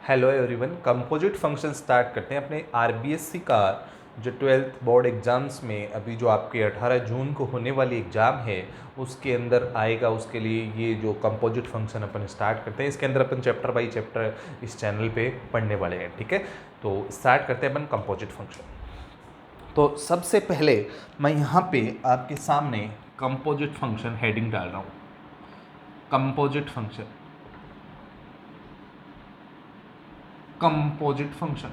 Hello everyone, composite function start करते हैं अपने आरबीएससी का जो 12th बोर्ड एग्ज़ाम्स में अभी जो आपके 18 जून को होने वाली एग्ज़ाम है उसके अंदर आएगा। उसके लिए ये जो कंपोजिट फंक्शन अपन स्टार्ट करते हैं, इसके अंदर अपन चैप्टर बाई चैप्टर इस चैनल पे पढ़ने वाले हैं। ठीक है, तो स्टार्ट करते हैं अपन कंपोजिट फंक्शन। तो सबसे पहले मैं यहाँ पे आपके सामने कंपोजिट फंक्शन हेडिंग डाल रहा हूँ, कंपोजिट फंक्शन, कंपोजिट फंक्शन।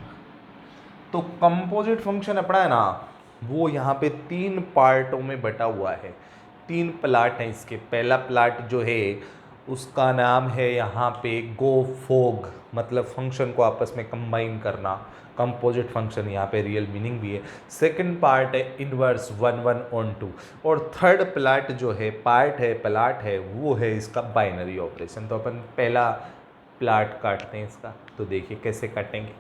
तो कंपोजिट फंक्शन अपना है ना, वो यहाँ पे 3 पार्टों में बटा हुआ है। 3 प्लाट हैं इसके। पहला प्लाट जो है उसका नाम है यहाँ पे गो फोग, मतलब फंक्शन को आपस में कंबाइन करना। कंपोजिट फंक्शन यहाँ पे रियल मीनिंग भी है। सेकंड पार्ट है इनवर्स 1 1 ऑन 2। और थर्ड प्लाट जो है प्लाट है वो है इसका बाइनरी ऑपरेशन। तो अपन पहला प्लाट काटते हैं इसका, तो देखिए कैसे काटेंगे।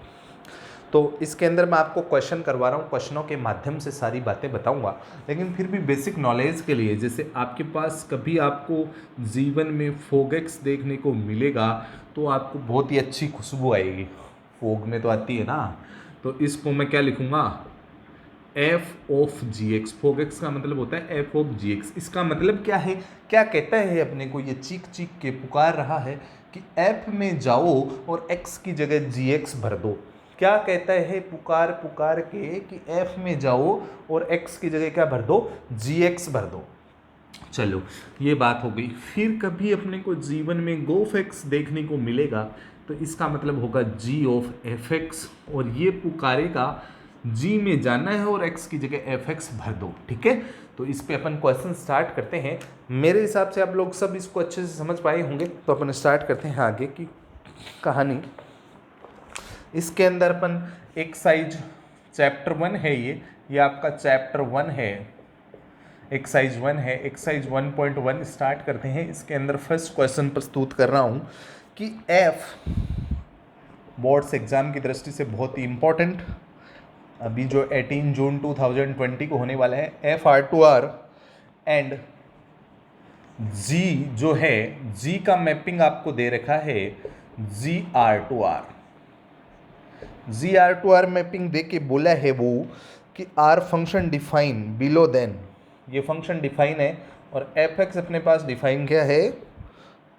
तो इसके अंदर मैं आपको क्वेश्चन करवा रहा हूँ, क्वेश्चनों के माध्यम से सारी बातें बताऊंगा, लेकिन फिर भी बेसिक नॉलेज के लिए, जैसे आपके पास कभी आपको जीवन में फोगेक्स देखने को मिलेगा तो आपको बहुत ही अच्छी खुशबू आएगी। फोग में तो आती है ना, तो इसको मैं क्या लिखूंगा, एफ ऑफ जी एक्स। फोगेक्स का मतलब होता है एफ ऑफ जी एक्स। इसका मतलब क्या है, क्या कहता है अपने को, ये चीख चीख के पुकार रहा है कि एफ में जाओ और एक्स की जगह जी एक्स भर दो। क्या कहता है, पुकार पुकार के कि एफ में जाओ और एक्स की जगह क्या भर दो, जी एक्स भर दो। चलो ये बात हो गई। फिर कभी अपने को जीवन में गोफ एक्स देखने को मिलेगा तो इसका मतलब होगा जी ऑफ एफ एक्स, और ये पुकारेगा जी में जाना है और एक्स की जगह एफ एक्स भर दो। ठीक है, तो इस पे अपन क्वेश्चन स्टार्ट करते हैं। मेरे हिसाब से आप लोग सब इसको अच्छे से समझ पाए होंगे, तो अपन स्टार्ट करते हैं आगे की कहानी। इसके अंदर अपन एक्सरसाइज चैप्टर 1 है, ये आपका चैप्टर 1 है, एक्सरसाइज 1 है। एक्सरसाइज 1.1 स्टार्ट करते हैं। इसके अंदर फर्स्ट क्वेश्चन प्रस्तुत कर रहा हूँ कि एफ बोर्ड्स एग्जाम की दृष्टि से बहुत ही इंपॉर्टेंट, अभी जो 18 जून 2020 को होने वाला है, F R to R and G जो है, जी का मैपिंग आपको दे रखा है G R to R. G R to R mapping दे के बोला है वो कि R function define below then, ये फंक्शन डिफाइन है, और एफ एक्स अपने पास डिफाइन क्या है,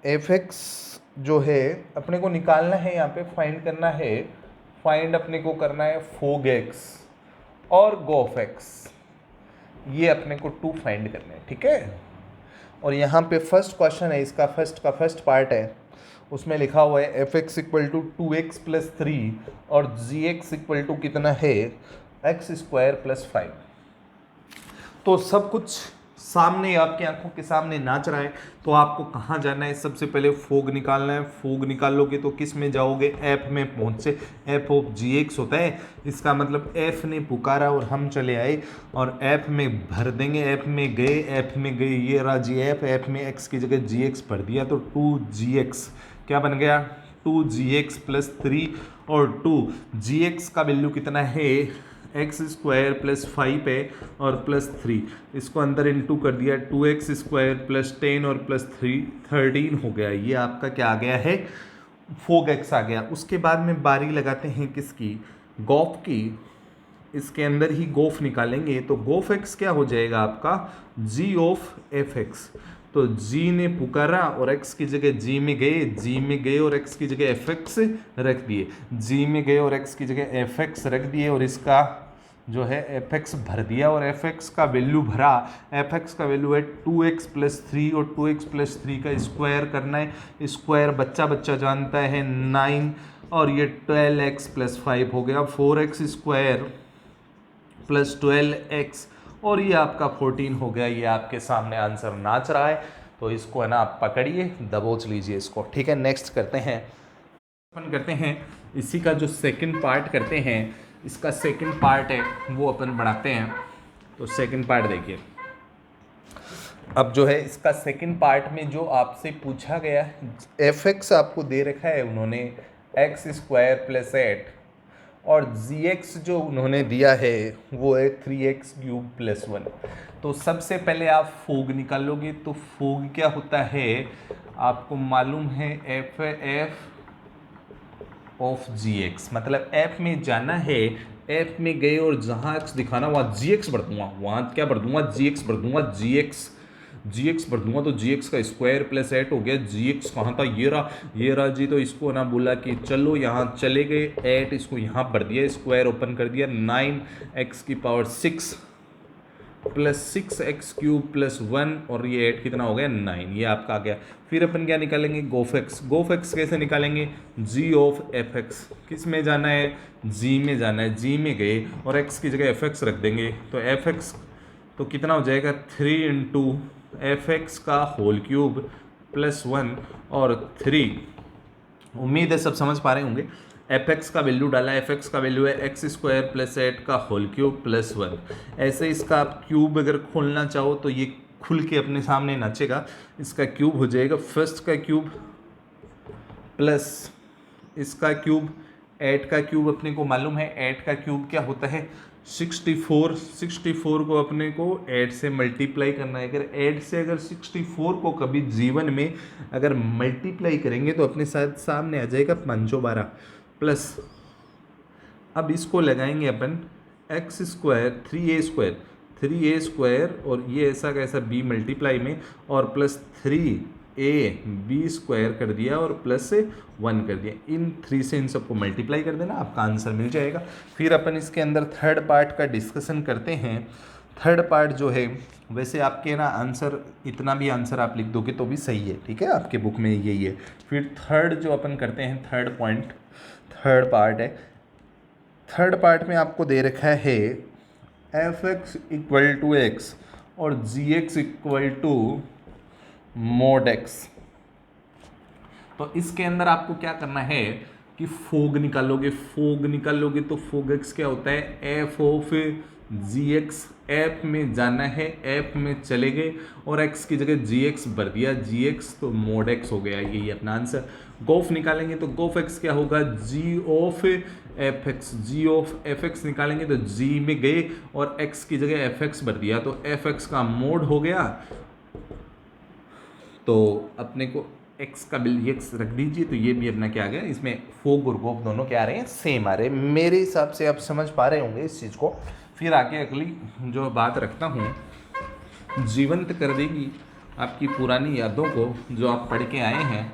एफ एक्स जो है अपने को निकालना है, यहाँ पे फाइंड करना है, फाइंड अपने को करना है फोग एक्स और गोफ एक्स, ये अपने को 2 फाइंड करने हैं। ठीक है, और यहाँ पे फर्स्ट क्वेश्चन है, इसका फर्स्ट पार्ट है, उसमें लिखा हुआ है F x equal to 2x plus 3 और जी एक्स इक्वल टू कितना है, एक्स स्क्वायर प्लस 5। तो सब कुछ सामने आपकी आंखों के सामने नाच रहा है। तो आपको कहाँ जाना है, सबसे पहले फोग निकालना है। फोग निकालोगे तो किस में जाओगे, एफ में पहुँचे, एफ ऑफ जी एक्स होता है। इसका मतलब एफ ने पुकारा और हम चले आए और एफ में भर देंगे। एफ में गए, एफ में गए, ये रहा जी एफ में एक्स की जगह जी एक्स भर दिया, तो 2gx क्या बन गया, 2gx प्लस 3, और 2gx का वैल्यू कितना है, एक्स स्क्वायर प्लस 5 है और प्लस 3, इसको अंदर इंटू कर दिया, 2x स्क्वायर प्लस 10 और प्लस 3 13 हो गया। ये आपका क्या आ गया है, फोग एक्स आ गया। उसके बाद में बारी लगाते हैं किसकी, गोफ की। इसके अंदर ही गोफ निकालेंगे, तो गोफ एक्स क्या हो जाएगा आपका, जी ऑफ एफ एक्स। तो जी ने पुकारा और एक्स की जगह जी में गए, जी में गए और एक्स की जगह एफ एक्स रख दिए, जी में गए और एक्स की जगह एफ एक्स रख दिए, और इसका जो है एफ एक्स भर दिया और एफ एक्स का वैल्यू भरा। एफ एक्स का वैल्यू है 2x प्लस 3 और 2x प्लस 3 का स्क्वायर करना है। स्क्वायर बच्चा बच्चा जानता है 9, और ये 12x प्लस 5 हो गया, 4x स्क्वायर प्लस 12x, और ये आपका 14 हो गया। ये आपके सामने आंसर नाच रहा है, तो इसको है ना आप पकड़िए, दबोच लीजिए इसको। ठीक है, नेक्स्ट करते हैं, अपन करते हैं इसी का जो सेकंड पार्ट करते हैं। इसका सेकंड पार्ट है वो अपन बढ़ाते हैं। तो सेकंड पार्ट देखिए, अब जो है इसका सेकंड पार्ट में जो आपसे पूछा गया है, एफ एक्स आपको दे रखा है उन्होंने एक्स स्क्वायर प्लस 8, और जी एक्स जो उन्होंने दिया है वो है 3x क्यूब प्लस 1। तो सबसे पहले आप फोग निकालोगे, तो फोग क्या होता है आपको मालूम है, एफ ऑफ जी एक्स, मतलब एफ में जाना है, एफ में गए और जहाँ एक्स दिखाना वहाँ जी एक्स भर दूंगा, वहाँ क्या भर दूंगा, जी एक्स भर दूंगा, जी एक्स भर दूंगा, तो जी एक्स का स्क्वायर प्लस 8 हो गया। जी एक्स कहाँ था, ये रहा जी। तो इसको ना बोला कि चलो यहाँ चले गए, 8 इसको यहाँ भर दिया, स्क्वायर ओपन कर दिया, 9x⁶ प्लस 6x³ प्लस 1 और ये 8 कितना हो गया, 9, ये आपका आ गया। फिर अपन क्या निकालेंगे, गोफ एक्स कैसे निकालेंगे, जी ऑफ एफ एक्स, किस में जाना है, जी में जाना है, जी में गए और x की जगह एफ एक्स रख देंगे, तो एफ एक्स तो कितना हो जाएगा 3 इंटू एफ एक्स का होल क्यूब प्लस 1 और 3, उम्मीद है सब समझ पा रहे होंगे। एफ एक्स का वैल्यू डाला, एफ एक्स का वैल्यू है x² प्लस 8 का होल क्यूब प्लस 1। ऐसे इसका आप क्यूब अगर खोलना चाहो तो ये खुल के अपने सामने नाचेगा, इसका क्यूब हो जाएगा फर्स्ट का क्यूब प्लस इसका क्यूब, 8 का क्यूब अपने को मालूम है, 8 का क्यूब क्या होता है 64, 64 को अपने को 8 से मल्टीप्लाई करना है। अगर 8 से अगर 64 को कभी जीवन में अगर मल्टीप्लाई करेंगे तो अपने साथ सामने आ जाएगा 512 प्लस, अब इसको लगाएंगे अपन x² 3a² और ये ऐसा का ऐसा b मल्टीप्लाई में और प्लस 3ab² कर दिया और प्लस से 1 कर दिया, इन 3 से इन सबको मल्टीप्लाई कर देना, आपका आंसर मिल जाएगा। फिर अपन इसके अंदर थर्ड पार्ट का डिस्कशन करते हैं। थर्ड पार्ट जो है, वैसे आपके ना आंसर, इतना भी आंसर आप लिख दोगे तो भी सही है, ठीक है, आपके बुक में यही है। फिर थर्ड जो अपन करते हैं, थर्ड पॉइंट, थर्ड पार्ट है। थर्ड पार्ट में आपको दे रखा है F x equal to X और G X equal to mod X. तो इसके अंदर आपको क्या करना है कि फोग निकालोगे तो फोग एक्स क्या होता है, f of ji x, f में जाना है, एफ में चले गए और एक्स की जगह जी एक्स भर दिया, जी एक्स तो मोड एक्स हो गया, यही अपना आंसर। गोफ निकालेंगे तो गोफ एक्स क्या होगा, G of F X, G of F X निकालेंगे तो जी में गए और एक्स की जगह एफ एक्स भर दिया, तो एफ एक्स का मोड हो गया। तो अपने को x का बिल एक्स रख दीजिए, तो ये भी अपना क्या आ गया, इसमें फोग और गोफ दोनों क्या आ रहे हैं, सेम आ रहे हैं। मेरे हिसाब से आप समझ पा रहे होंगे इस चीज़ को। फिर आगे अगली जो बात रखता हूँ, जीवंत कर देगी आपकी पुरानी यादों को जो आप पढ़ के आए हैं।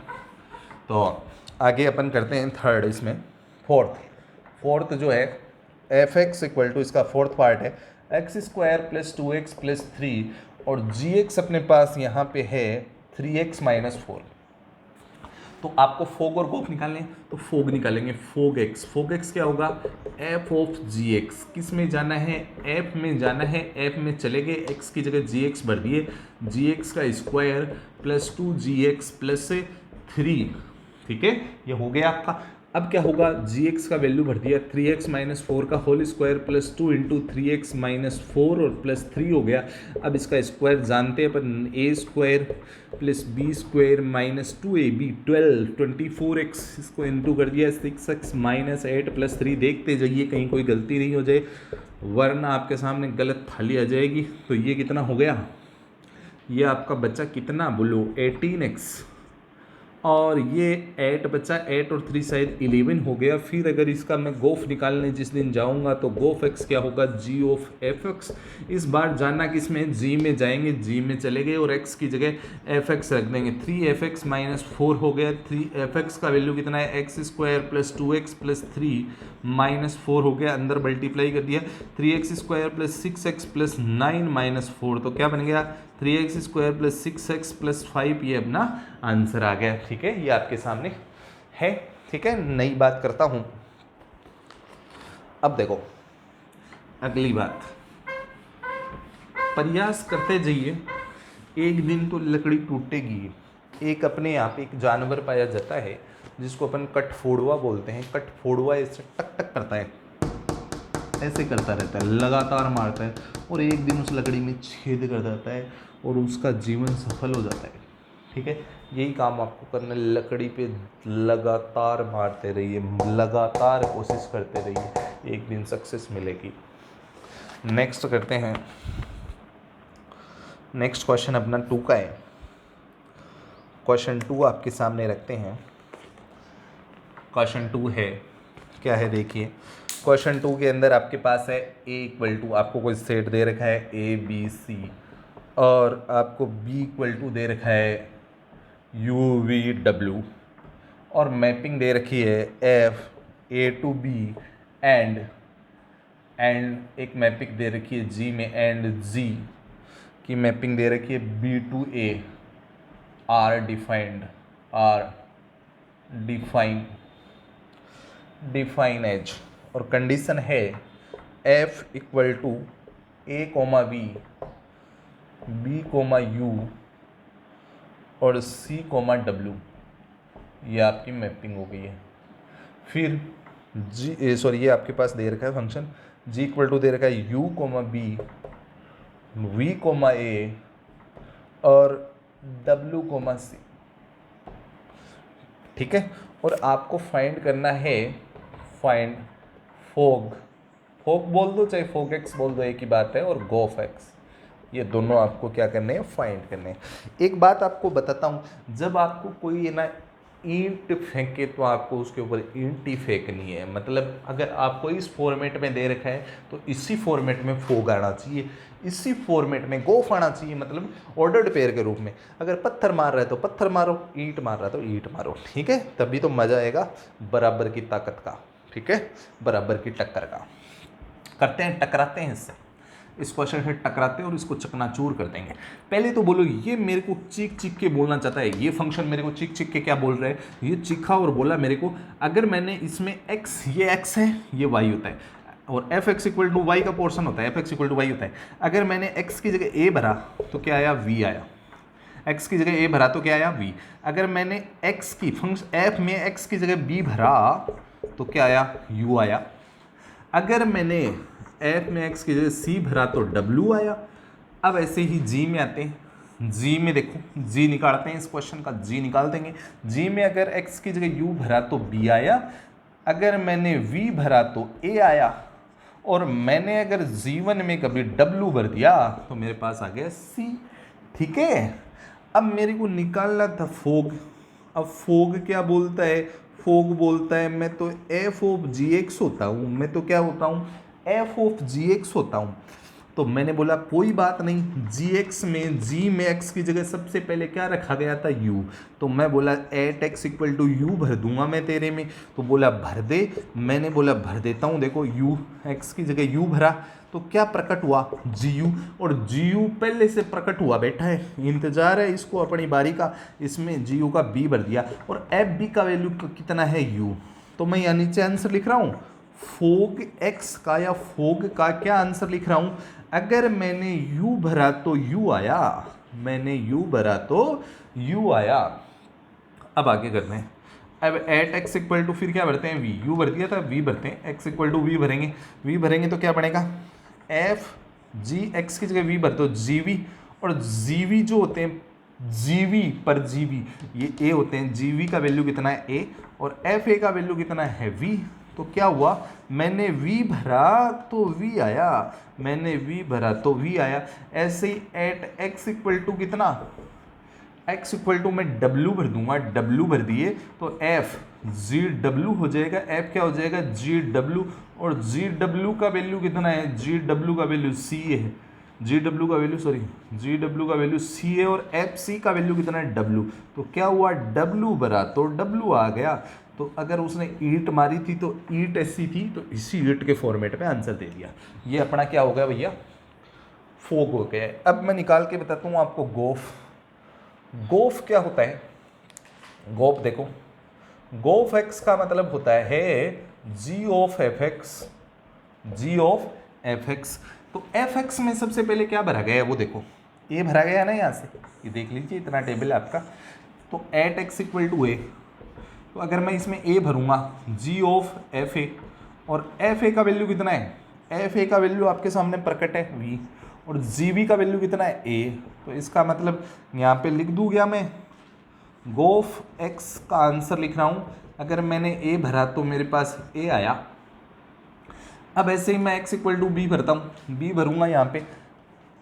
तो आगे अपन करते हैं थर्ड, इसमें फोर्थ जो है एफ एक्स इक्वल टू, इसका फोर्थ पार्ट है x² प्लस 2x प्लस 3 और जी एक्स अपने पास यहाँ पे है 3x माइनस 4। तो आपको फोग और गोफ निकालने हैं, तो फोग निकालेंगे, फोग एक्स क्या होगा, एफ ऑफ जी एक्स, किस में जाना है, एफ में जाना है, एफ में चले गए, एक्स की जगह जी एक्स भर दिए, जी एक्स का स्क्वायर प्लस 2gx प्लस 3, ठीक है, ये हो गया आपका। अब क्या होगा, जी एक्स का वैल्यू भर दिया, 3x माइनस 4 का whole square plus 2 into 3x minus 4 और प्लस 3 हो गया। अब इसका स्क्वायर जानते हैं अपन, a² plus b² minus 2ab 24x, इसको इंटू कर दिया 6x माइनस 8 प्लस 3, देखते जाइए कहीं कोई गलती नहीं हो जाए वरना आपके सामने गलत थाली आ जाएगी। तो ये कितना हो गया, ये आपका बच्चा कितना बोलो 18x और ये 8 बच्चा, 8 और 3 शायद 11 हो गया। फिर अगर इसका मैं गोफ निकालने जिस दिन जाऊंगा तो गोफ एक्स क्या होगा, जी ऑफ एफ एक्स। इस बार जानना कि इसमें जी में जाएंगे, जी में चले गए और एक्स की जगह एफ एक्स रख देंगे, 3fx माइनस 4 हो गया। 3fx का वैल्यू कितना है, x² plus 2x plus 3 minus 4 हो गया, अंदर मल्टीप्लाई कर दिया, 3x² plus 6x plus 9 minus 4, तो क्या बन गया 3x² प्लस 6x प्लस 5, ये अपना आंसर आ गया, ठीक है, ये आपके सामने है, ठीक है। नई बात करता हूं, अब देखो अगली बात, प्रयास करते जाइए, एक दिन तो लकड़ी टूटेगी। एक अपने आप एक जानवर पाया जाता है जिसको अपन कठफोड़वा बोलते हैं। कठफोड़वा ऐसे टक टक करता है, ऐसे करता रहता है, लगातार मारता है और एक दिन उस लकड़ी में छेद कर देता है और उसका जीवन सफल हो जाता है, ठीक है। यही काम आपको करना है, लकड़ी पे लगातार मारते रहिए, लगातार कोशिश करते रहिए, एक दिन सक्सेस मिलेगी। नेक्स्ट करते हैं, नेक्स्ट क्वेश्चन अपना 2 का है। क्वेश्चन 2 आपके सामने रखते हैं। क्वेश्चन 2 है, क्या है देखिए। क्वेश्चन 2 के अंदर आपके पास है ए इक्वल टू, आपको कोई सेट दे रखा है ए बी सी, और आपको बी इक्वल टू दे रखा है यू वी डब्ल्यू, और मैपिंग दे रखी है f A to B and एक मैपिंग दे रखी है जी में एंड जी की मैपिंग दे रखी है B to A R define as, और कंडीशन है f equal to A comma B comma U और सी कोमा डब्ल्यू, ये आपकी मैपिंग हो गई है। फिर जी सॉरी ये आपके पास दे रखा है फंक्शन जी इक्वल टू दे रखा है U comma B V comma A और डब्ल्यू कोमा सी, ठीक है। और आपको फाइंड करना है फाइंड फोग बोल दो चाहे फोग एक्स बोल दो, एक ही बात है, और गोफ एक्स, ये दोनों आपको क्या करने हैं, फाइंड करने हैं। एक बात आपको बताता हूँ, जब आपको कोई ना ईंट फेंके तो आपको उसके ऊपर ईंट ही फेंकनी है। मतलब अगर आपको इस फॉर्मेट में दे रखा है तो इसी फॉर्मेट में फोग आना चाहिए, इसी फॉर्मेट में गोफ आना चाहिए, मतलब ऑर्डर्ड पेयर के रूप में। अगर पत्थर मार रहा है तो पत्थर मारो, ईंट मार रहा है तो ईंट मारो, ठीक है, तभी तो मज़ा आएगा बराबर की ताकत का, ठीक है, बराबर की टक्कर का। करते हैं, टकराते हैं इससे, इस क्वेश्चन से टकराते हैं और इसको चकनाचूर कर देंगे। पहले तो बोलो ये मेरे को चीख चीख के बोलना चाहता है, ये फंक्शन मेरे को चीख चीख के क्या बोल रहा है, ये चीखा और बोला मेरे को, अगर मैंने इसमें x, ये x है, ये y होता है, और f x equal to y का पोर्शन होता है, F x equal to y होता है। अगर मैंने x की जगह a भरा तो क्या आया, v आया। x की जगह a भरा तो क्या आया, v। अगर मैंने x की फंक्शन f में x की जगह b भरा तो क्या आया, u आया। अगर मैंने f में x की जगह c भरा तो w आया। अब ऐसे ही g में आते हैं, g में देखो, g निकालते हैं, इस क्वेश्चन का g निकाल देंगे। g में अगर x की जगह u भरा तो b आया, अगर मैंने v भरा तो a आया, और मैंने अगर g1 में कभी w भर दिया तो मेरे पास आ गया c, ठीक है। अब मेरे को निकालना था फोग। अब फोग क्या बोलता है, फोग बोलता है मैं तो एफ ऑफ जी एक्स होता हूँ, मैं तो क्या होता हूँ, एफ ऑफ जी एक्स होता हूँ। तो मैंने बोला कोई बात नहीं, जी एक्स में जी में एक्स की जगह सबसे पहले क्या रखा गया था, यू। तो मैं बोला at x equal to U भर दूंगा मैं तेरे में, तो बोला भर दे। मैंने बोला भर देता हूँ, देखो यू एक्स की जगह यू भरा तो क्या प्रकट हुआ, जी यू, और जी यू पहले से प्रकट हुआ बैठा है, इंतजार है इसको अपनी बारी का। इसमें जी यू का बी भर दिया, और एफ बी का वैल्यू कितना है, यू। तो मैं यहाँ नीचे आंसर लिख रहा हूँ फोग एक्स का, या फोग का क्या आंसर लिख रहा हूँ, अगर मैंने u भरा तो u आया, मैंने u भरा तो u आया। अब आगे करते हैं, अब एट एक्स इक्वल टू फिर क्या भरते हैं, v, u भर दिया था v भरते हैं, x इक्वल टू v भरेंगे, v भरेंगे तो क्या बनेगा, f g x की जगह v भरते हो gv, और gv जो होते हैं gv पर gv ये a होते हैं, gv का वैल्यू कितना है a, और fa का वैल्यू कितना है v। तो क्या हुआ, मैंने v भरा तो v आया, मैंने v भरा तो v आया। ऐसे ही एट x इक्वल टू कितना, x इक्वल टू मैं w भर दूंगा, w भर दिए तो f जी डब्ल्यू हो जाएगा, f क्या हो जाएगा, जी डब्ल्यू, और जी डब्ल्यू का वैल्यू कितना है, जी डब्ल्यू का वैल्यू c है, जी डब्ल्यू का वैल्यू जी डब्ल्यू का वैल्यू c है, और एफ सी का वैल्यू कितना है, w। तो क्या हुआ, w भरा तो w आ गया। तो अगर उसने ईट मारी थी तो ईट ऐसी थी, तो इसी ईट के फॉर्मेट में आंसर दे दिया। ये अपना क्या हो गया भैया, फोग हो गया है। अब मैं निकाल के बताता हूँ आपको गोफ। गोफ क्या होता है, गोफ देखो, गोफ एक्स का मतलब होता है G of F X, G of F X. तो एफ एक्स में सबसे पहले क्या भरा गया है वो देखो, ए भरा गया है ना, यहाँ से ये देख लीजिए, इतना टेबल है आपका। तो एट एक्स इक्वल टू ए, तो अगर मैं इसमें a भरूंगा g of F A, और एफ ए का वैल्यू कितना है, एफ ए का वैल्यू आपके सामने प्रकट है v, और जी बी का वैल्यू कितना है a। तो इसका मतलब यहाँ पे लिख दूँ क्या मैं, गोफ x का आंसर लिख रहा हूँ। अगर मैंने a भरा तो मेरे पास a आया। अब ऐसे ही मैं x इक्वल टू बी भरता हूँ, b भरूंगा यहाँ पे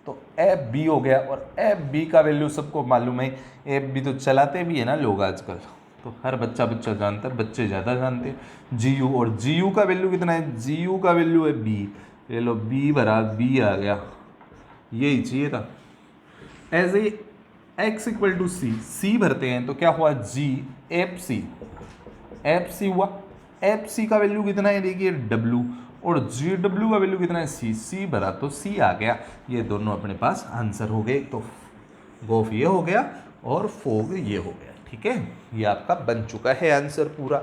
तो एफ बी हो गया, और एफ बी का वैल्यू सबको मालूम है, एफ बी तो चलाते भी है ना लोग आजकल, तो हर बच्चा बच्चा जानता है, बच्चे ज़्यादा जानते हैं। जी यू, और जी यू का वैल्यू कितना है? जी यू का वैल्यू है बी। ले लो बी बराबर बी आ गया, यही चाहिए था। As a X equal to C, C भरते हैं तो क्या हुआ? जी एफ सी, एफ सी हुआ। एफ सी का वैल्यू कितना है? देखिए डब्ल्यू, और जी डब्ल्यू का वैल्यू कितना है? सी, सी भरा तो सी आ गया। ये दोनों अपने पास आंसर हो गए। तो गोफ ये हो गया और फोग ये हो गया। ठीक है, ये आपका बन चुका है आंसर पूरा।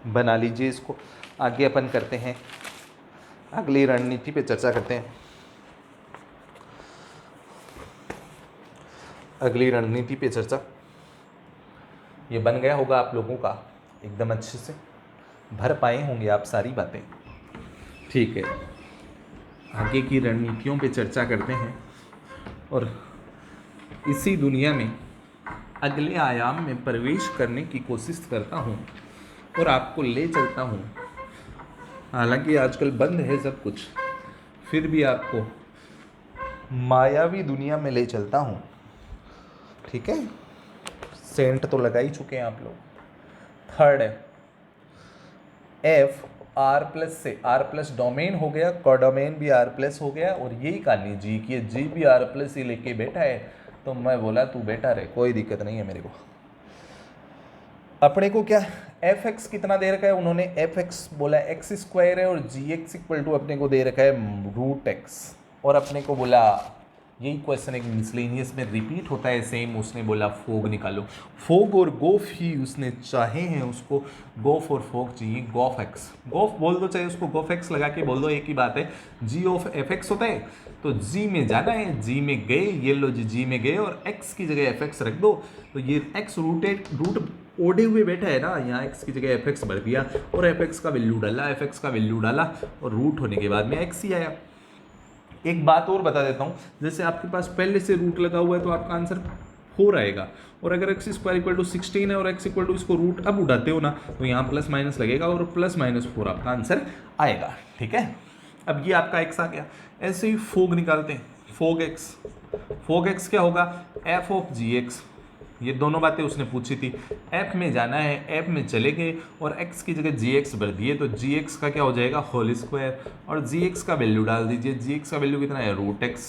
बना लीजिए इसको। आगे अपन करते हैं, अगली रणनीति पे चर्चा करते हैं। अगली रणनीति पे चर्चा। ये बन गया होगा आप लोगों का एकदम अच्छे से, भर पाए होंगे आप सारी बातें। ठीक है, आगे की रणनीतियों पे चर्चा करते हैं और इसी दुनिया में अगले आयाम में प्रवेश करने की कोशिश करता हूँ और आपको ले चलता हूँ। हालांकि आजकल बंद है सब कुछ, फिर भी आपको मायावी दुनिया में ले चलता हूँ। ठीक है, सेंट तो लगा ही चुके हैं आप लोग। थर्ड है एफ आर प्लस से, आर प्लस डोमेन हो गया, कोडोमेन भी आर प्लस हो गया, और यही कहानी जी की, जी भी आर प्लस ही लेके बैठा है। तो मैं बोला तू बैठा रहे, कोई दिक्कत नहीं है मेरे को। अपने को क्या एफ एक्स कितना दे रखा है उन्होंने? एफ एक्स बोला एक्स स्क्वायर है, और जी एक्स इक्वल टू अपने को दे रखा है रूट एक्स, और अपने को बोला यही क्वेश्चन एक मिसलेनियस में रिपीट होता है सेम। उसने बोला फोग निकालो, फोग और गोफ ही उसने चाहे हैं, उसको गोफ और फोग चाहिए। गोफ एक्स, गोफ बोल दो चाहे उसको गोफ एक्स लगा के बोल दो, एक ही बात है। जी ऑफ एफ एक्स होता है, तो जी में जाना है, जी में गए, ये लो जी में गए, और एक्स की जगह एफ एक्स रख दो। तो ये एक्स रूट ओढ़े हुए बैठा है ना, यहाँ एक्स की जगह एफ एक्स भर दिया और एफ एक्स का वैल्यू डाला, एफ एक्स का वैल्यू डाला, और रूट होने के बाद में एक्स ही आया। एक बात और बता देता हूँ, जैसे आपके पास पहले से रूट लगा हुआ है तो आपका आंसर 4 आएगा, और अगर एक्स स्क्वायर इक्वल टू 16 है और एक्स इक्वल टू इसको रूट अब उठाते हो ना, तो यहाँ प्लस माइनस लगेगा और प्लस माइनस 4 आपका आंसर आएगा। ठीक है, अब ये आपका एक्स आ गया। ऐसे ही फोग निकालते हैं, फोग एक्स, फोग एक्स क्या होगा? F of ji x. ये दोनों बातें उसने पूछी थी। ऐप में जाना है, ऐप में चले गए और x की जगह जी एक्स भर दिए, तो जी एक्स का क्या हो जाएगा? होल स्क्वायर, और जी एक्स का वैल्यू डाल दीजिए। जी एक्स का वैल्यू कितना है? Root x.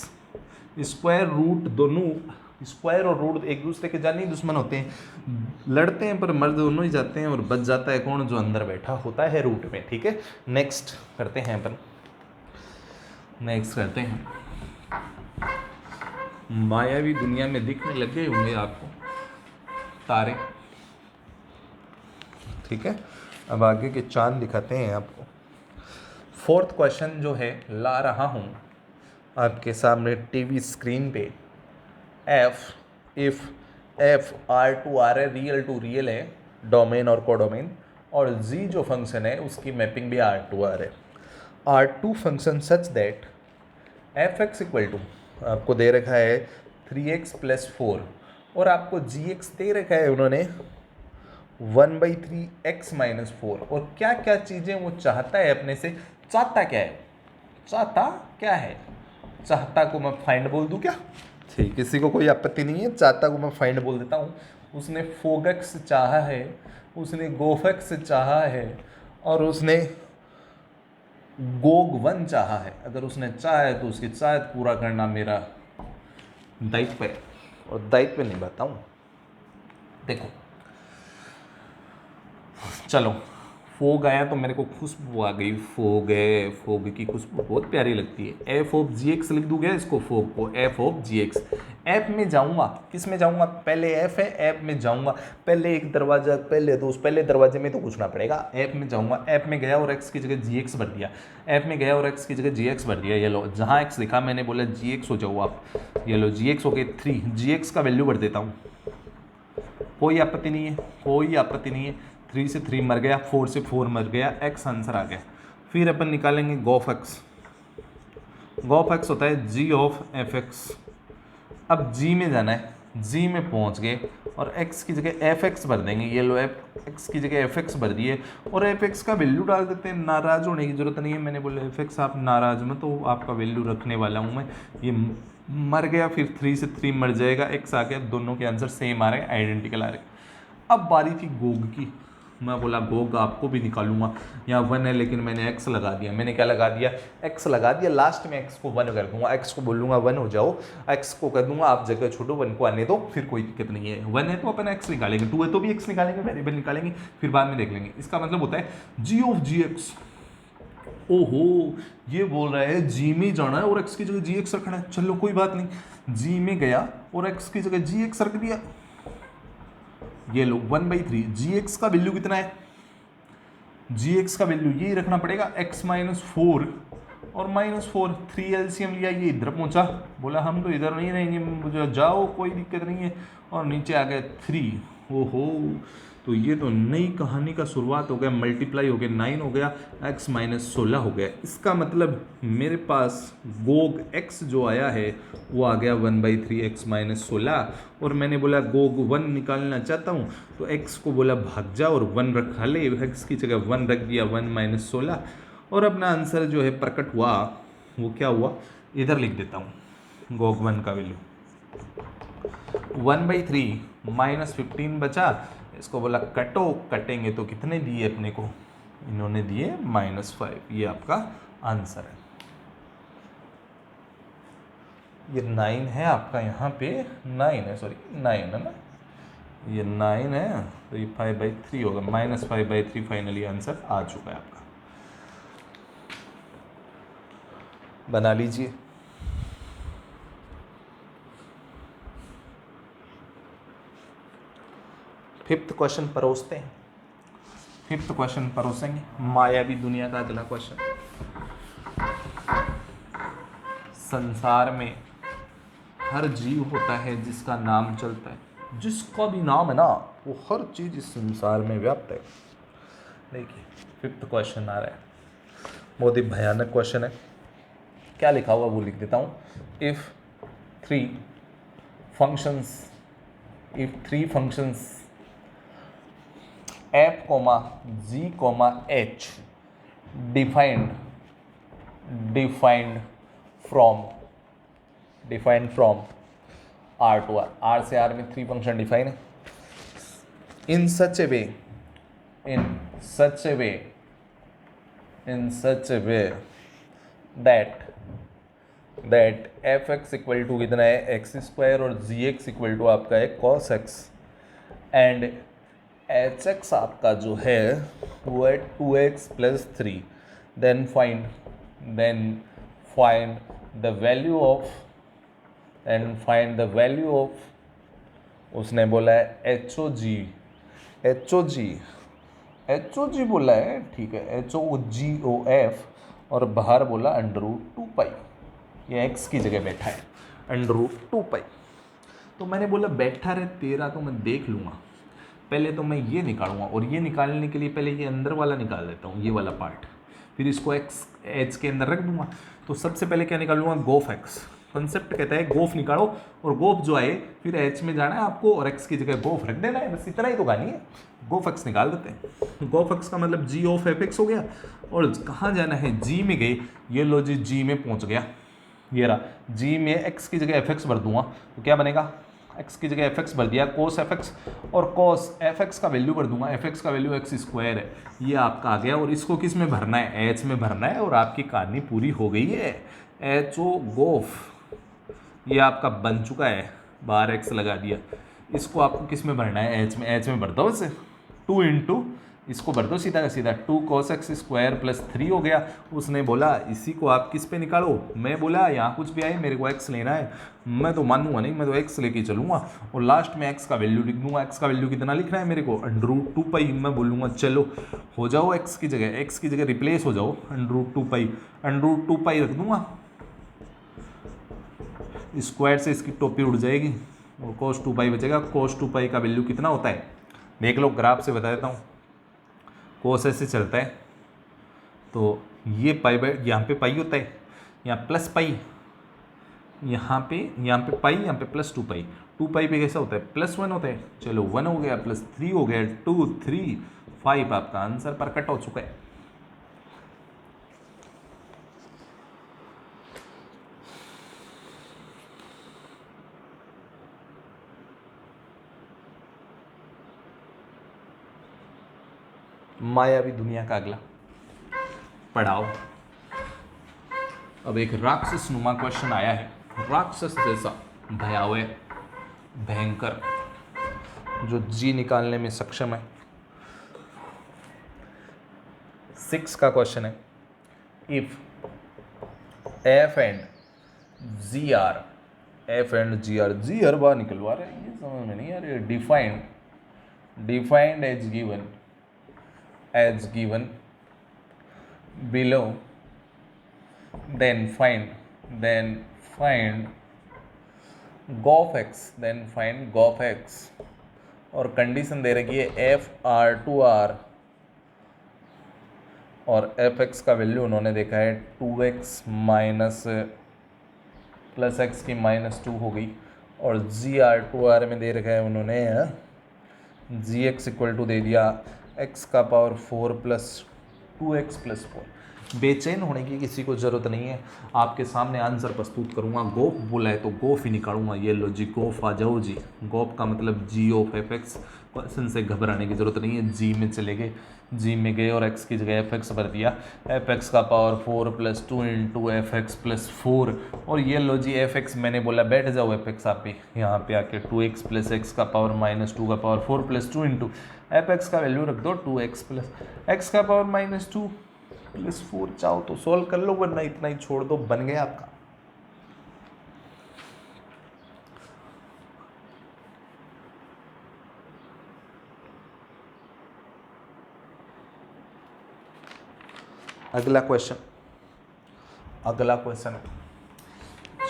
स्क्वायर रूट दोनों, स्क्वायर और रूट एक दूसरे के जाने ही दुश्मन होते हैं, लड़ते हैं पर मर दोनों ही जाते हैं, और बच जाता है कौन? जो अंदर बैठा होता है रूट में। ठीक है, नेक्स्ट करते हैं अपन, नेक्स्ट करते हैं। मायावी दुनिया में दिखने लग गए होंगे आपको तारे। ठीक है, अब आगे के चांद दिखाते हैं आपको। फोर्थ क्वेश्चन जो है ला रहा हूँ आपके सामने टीवी स्क्रीन पे। F if f R to R है, रियल टू रियल है, डोमेन और कोडोमेन, और जी जो फंक्शन है उसकी मैपिंग भी आर टू आर है। R to function such that f x equal to आपको दे रखा है 3x + 4, और आपको जी एक्स दे रखा है उन्होंने 1/3x - 4, और क्या क्या चीज़ें वो चाहता है अपने से। चाहता क्या है? चाहता क्या है? चाहता को मैं फाइंड बोल दूं क्या? ठीक, किसी को कोई आपत्ति नहीं है, चाहता को मैं फाइंड बोल देता हूँ। उसने फोगक्स चाहा है, उसने गोफक्स चाहा है, और उसने गोग 1 चाहा है। अगर उसने चाहा है तो उसकी चाहत पूरा करना मेरा दायित्व है, और दायित्व निभाता हूँ। देखो चलो, फोग आया तो मेरे को खुशबू आ गई, फोग है, फोग की खुशबू बहुत प्यारी लगती है। एफ ऑफ जी एक्स लिख दूंगा इसको, फोग को एफ ऑफ जी एक्स। ऐप में जाऊंगा, किस में जाऊंगा? पहले एफ है, ऐप में जाऊंगा, पहले एक दरवाजा, पहले दोस्त, पहले दरवाजे में तो पूछना पड़ेगा। ऐप में जाऊंगा, ऐप में गया और एक्स की जगह जी एक्स भर दिया, ऐप में गया और एक्स की जगह जी एक्स भर दिया। ये लो, जहाँ एक्स लिखा मैंने बोला जी एक्स हो जाओ आप, ये लो जी एक्स हो गए 3, जी एक्स का वैल्यू भर देता हूँ, कोई आपत्ति नहीं है, कोई आपत्ति नहीं है। 3 से 3 मर गया, 4 से 4 मर गया, एक्स आंसर आ गया। फिर अपन निकालेंगे गोफ एक्स। गोफ एक्स होता है जी ऑफ एफ एक्स। अब जी में जाना है, जी में पहुंच गए और एक्स की जगह एफ एक्स भर देंगे। ये लो एफ एक्स की जगह एफ एक्स भर दिए और एफ एक्स का वैल्यू डाल देते हैं। नाराज होने की जरूरत नहीं है, मैंने बोला एफ एक्स आप नाराज मत हो, आपका वैल्यू रखने वाला हूँ मैं। ये मर गया, फिर 3 से 3 मर जाएगा, x आ गया, दोनों के आंसर सेम आ रहे हैं, आइडेंटिकल आ रहे हैं। अब बारी थी गोग की। मैं बोला गोग आपको भी निकालूंगा, यहाँ 1 है लेकिन मैंने x लगा दिया। मैंने क्या लगा दिया? x लगा दिया। लास्ट में x को 1 कर दूंगा, x को बोलूँगा 1 हो जाओ, x को कर दूंगा आप जगह छोड़ो, 1 को आने दो, फिर कोई दिक्कत नहीं है। 1 है तो अपन x निकालेंगे, 2 है तो भी x निकालेंगे, वेरिएबल निकालेंगे, फिर बाद में देख लेंगे। इसका मतलब होता है g ऑफ gx। ओहो, ये बोल रहा है g में जाना है और x की जगह gx रखना है। चलो कोई बात नहीं, g में गया और x की जगह gx रख दिया। ये लो 1/3, gx का वैल्यू कितना है? gx का वैल्यू यही रखना पड़ेगा, x माइनस 4 और -4, 3 एलसीएम लिया, ये इधर पहुंचा, बोला हम तो इधर नहीं रहेंगे, मुझे जाओ कोई दिक्कत नहीं है, और नीचे आ गए 3। ओहो, तो ये तो नई कहानी का शुरुआत हो गया, मल्टीप्लाई हो गया, 9 हो गया, x माइनस 16 हो गया। इसका मतलब मेरे पास गोग x जो आया है वो आ गया 1/3 x माइनस 16, और मैंने बोला गोग 1 निकालना चाहता हूँ, तो x को बोला भाग जा और 1 रखा ले, x की जगह 1 रख दिया, 1 माइनस 16, और अपना आंसर जो है प्रकट हुआ। वो क्या हुआ, इधर लिख देता हूँ, गोग 1 का वैल्यू 1/3 माइनस 15 बचा, इसको बोला कटो, कटेंगे तो कितने दिए अपने को, इन्होंने दिए -5। ये आपका आंसर है। ये 9 है आपका, यहाँ पे 9 है, सॉरी 9 है ना, ये 9 है, तो ये 5/3 होगा, -5/3 फाइनली आंसर आ चुका है आपका। बना लीजिए। फिफ्थ क्वेश्चन परोसते हैं, फिफ्थ क्वेश्चन परोसेंगे, मायावी दुनिया का अगला क्वेश्चन। संसार में हर जीव होता है जिसका नाम चलता है, जिसका भी नाम है ना वो हर चीज इस संसार में व्याप्त है। देखिए फिफ्थ क्वेश्चन आ रहा है, बहुत ही भयानक क्वेश्चन है। क्या लिखा हुआ वो लिख देता हूँ। If three functions f, g, h defined from R to R, R से R में 3 फंक्शन डिफाइन है, in such a way that fx equal to कितना है x² और gx इक्वल टू आपका है cos x, एंड hx आपका जो है वो है 2x + 3, then find the value of उसने बोला है HOG बोला है, ठीक है, HOGOF, और बाहर बोला √2π, ये x की जगह बैठा है √2π। तो मैंने बोला बैठा रहे तेरा तो मैं देख लूँगा, पहले तो मैं ये निकालूंगा, और ये निकालने के लिए पहले ये अंदर वाला निकाल देता हूँ, ये वाला पार्ट, फिर इसको h के अंदर रख दूंगा। तो सबसे पहले क्या निकालूंगा, गोफ x। कॉन्सेप्ट कहता है गोफ निकालो, और गोफ जो आए फिर h में जाना है आपको, और x की जगह गोफ रख देना है, बस इतना ही तो कहानी है। गोफ x निकाल देते हैं। गोफ x का मतलब g ऑफ fx हो गया, और कहाँ जाना है, g में गए, ये लो जी g में पहुँच गया, ये रहा, g में x की जगह fx भर दूंगा, तो क्या बनेगा, x की जगह fx भर दिया, cos fx, और cos fx का वैल्यू भर दूंगा, fx का वैल्यू x² है, ये आपका आ गया, और इसको किस में भरना है, h में भरना है, और आपकी कहानी पूरी हो गई है। HO गोफ ये आपका बन चुका है, बाहर x लगा दिया, इसको आपको किस में भरना है, h में भर दो, वैसे 2 इंटू इसको भर दो सीधा का सीधा, 2 cos x² + 3 हो गया। उसने बोला इसी को आप किस पे निकालो, मैं बोला यहाँ कुछ भी आए मेरे को x लेना है, मैं तो मानूंगा नहीं, मैं तो x लेके चलूंगा, और लास्ट में x का वैल्यू लिख दूंगा। x का वैल्यू कितना लिखना है मेरे को, √2π, मैं बोलूँगा चलो हो जाओ, x की जगह रिप्लेस हो जाओ, √2π रख दूंगा, स्क्वायर से इसकी टोपी उड़ जाएगी, और cos 2π बचेगा। cos 2π का वैल्यू कितना होता है, देख लो ग्राफ से बता देता हूँ, कोस ऐसे चलता है, तो ये पाई बाई यहाँ पे पाई होता है, यहाँ प्लस पाई, यहाँ पे पाई, यहाँ पे +2π, 2π पे कैसा होता है +1 होता है। चलो 1 हो गया, +3 हो गया, 2 3 5, आपका आंसर प्रकट हो चुका है। मायावी दुनिया का अगला पढ़ाओ। अब एक राक्षस नुमा क्वेश्चन आया है, राक्षस जैसा भयावह भयंकर, जो जी निकालने में सक्षम है। 6 का क्वेश्चन है, if f and g are, f and g are बार निकलवा रहे हैं, ये समझ में नहीं आ रही है। Defined as given below, then find gof x, और कंडीशन दे रखी है एफ आर टू आर, और एफ एक्स का वैल्यू उन्होंने देखा है 2x माइनस प्लस एक्स की -2 हो गई, और जी आर टू आर में दे रखा है उन्होंने जी एक्स इक्वल टू दे दिया x का पावर 4 प्लस 2x प्लस 4। बेचैन होने की किसी को ज़रूरत नहीं है, आपके सामने आंसर प्रस्तुत करूँगा। गोफ बोला है तो गोफ ही निकालूंगा। ये लो जी, गोफ आ जाओ जी। गोफ का मतलब जी ऑफ एफ एक्स। क्वेश्चन से घबराने की ज़रूरत नहीं है, जी में चले गए, जी में गए और एक्स की जगह एफ एक्स भर दिया। एफ एक्स का power 4 plus 2 into F x plus 4, और ये लो जी एफ एक्स, मैंने बोला बैठ जाओ एफ एक्स, आप भी यहाँ पे आके 2x प्लस एक्स का पावर -2 का power 4 plus 2 into F x का वैल्यू रख दो 2x प्लस एक्स का पावर -2 प्लस 4। चाहो तो सॉल्व कर लो, वरना इतना ही छोड़ दो, बन गया आपका। अगला क्वेश्चन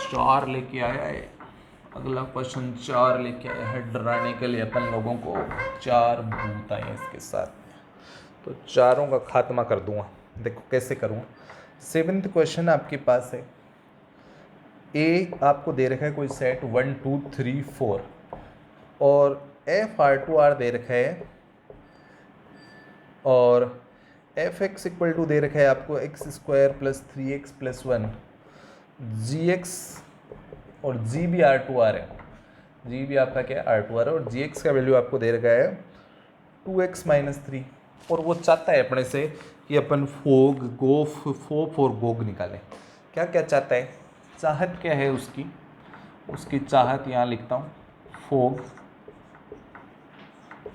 4 लेके आया है। अगला क्वेश्चन 4 लेके आया है, डराने के लिए अपन लोगों को। 4 भूत आए हैं इसके साथ, तो चारों का खात्मा कर दूंगा। देखो कैसे करूँगा। 7th क्वेश्चन आपके पास है, ए आपको दे रखा है कोई सेट 1 2 3 4, और एफ आर टू आर दे रखा है, और एफ एक्स इक्वल टू दे रखा है आपको x square plus 3x plus 1, g x और जी भी आर टू आर है, जी भी आपका क्या है आर टू आर है, और जी एक्स का वैल्यू आपको दे रखा है 2x माइनस 3, और वो चाहता है अपने से कि अपन फोप और गोग निकालें। क्या क्या चाहता है, चाहत क्या है उसकी चाहत यहाँ लिखता हूँ,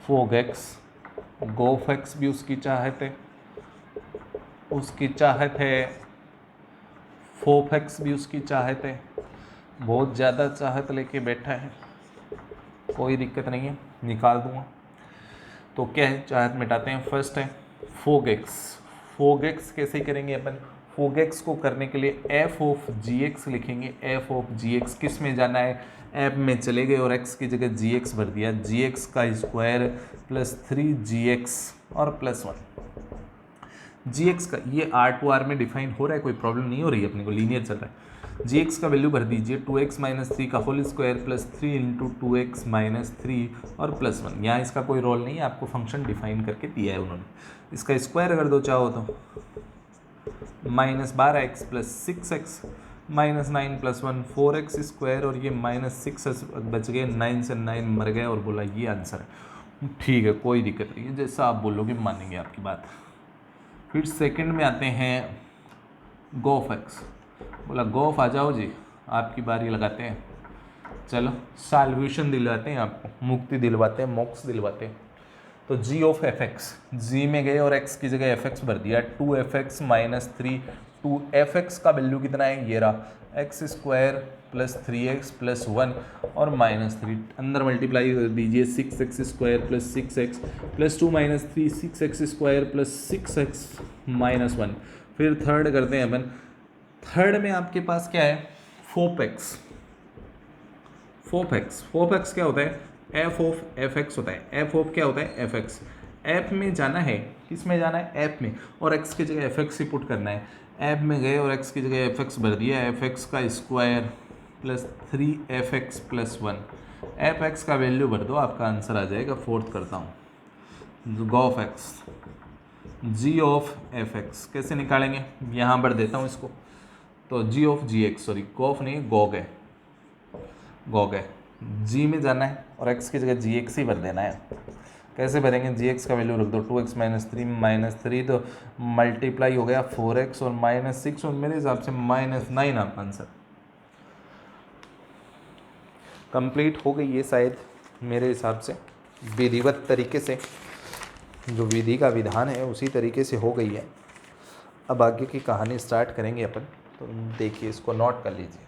फोग एक्स, गोफ एक्स भी उसकी चाहत है, उसकी चाहत है फोप एक्स भी उसकी चाहत है। बहुत ज़्यादा चाहत लेके बैठा है, कोई दिक्कत नहीं है, निकाल दूंगा। तो क्या है, चाहत मिटाते हैं। फर्स्ट है फोग एक्स कैसे करेंगे अपन, फोग एक्स को करने के लिए एफ ऑफ जी एक्स लिखेंगे। एफ ऑफ जी एक्स किस में जाना है, एफ में चले गए और एक्स की जगह जी एक्स भर दिया, जी एक्स का स्क्वायर प्लस 3 जी एक्स और प्लस 1। जी एक्स का ये आर टू आर में डिफाइन हो रहा है, कोई प्रॉब्लम नहीं हो रही है, अपने को लीनियर चल रहा है। जी एक्स का वैल्यू भर दीजिए 2x माइनस 3 का whole square plus 3 into 2x minus 3 और प्लस 1। यहाँ इसका कोई रोल नहीं है, आपको फंक्शन डिफाइन करके दिया है उन्होंने। इसका स्क्वायर अगर दो चाहो तो -12x plus 6x minus 9 plus 1 4x square, और ये -6 बच गए, 9 से 9 मर गए, और बोला ये आंसर है। ठीक है, कोई दिक्कत नहीं है, जैसा आप बोलोगे मानेंगे आपकी बात। फिर सेकंड में आते हैं गोफ एक्स, बोला गोफ आ जाओ जी, आपकी बारी लगाते हैं। चलो सॉल्यूशन दिलवाते हैं आपको, मुक्ति दिलवाते हैं, मोक्ष दिलवाते हैं। तो जी ऑफ एफ एक्स, जी में गए और एक्स की जगह एफ एक्स भर दिया, 2f(x माइनस 3), 2f(x) का वैल्यू कितना है, ये रहा, x square plus 3x plus 1 और -3, अंदर मल्टीप्लाई कर दीजिए, 6x square plus 6x plus 2 minus 3, 6x square plus 6x minus 1। फिर थर्ड करते हैं अपन। थर्ड में आपके पास क्या है, फोप एक्स क्या होता है, एफ ऑफ एफ एक्स होता है। एफ ऑफ क्या होता है, एफ एक्स। एफ में जाना है, किस में जाना है, एफ में, और एक्स की जगह एफ एक्स ही पुट करना है। एफ में गए और एक्स की जगह एफ एक्स भर दिया, एफ एक्स का square plus 3f(x) plus 1। F x का वैल्यू भर दो, आपका आंसर आ जाएगा। फोर्थ करता हूँ, G of X, G of F X कैसे निकालेंगे, यहाँ भर देता हूँ इसको। तो G of ji X, sorry G of नहीं गॉग है, जी में जाना है और एक्स की जगह जी एक्स ही भर देना है। कैसे भरेंगे, जी एक्स का वैल्यू रख दो 2x माइनस थ्री तो मल्टीप्लाई हो गया 4x और -6 और मेरे हिसाब से -9 आपका आंसर कंप्लीट हो गई है शायद मेरे हिसाब से, विधिवत तरीके से, जो विधि का विधान है उसी तरीके से हो गई है। अब आगे की कहानी स्टार्ट करेंगे अपन, तो देखिए इसको नोट कर लीजिए।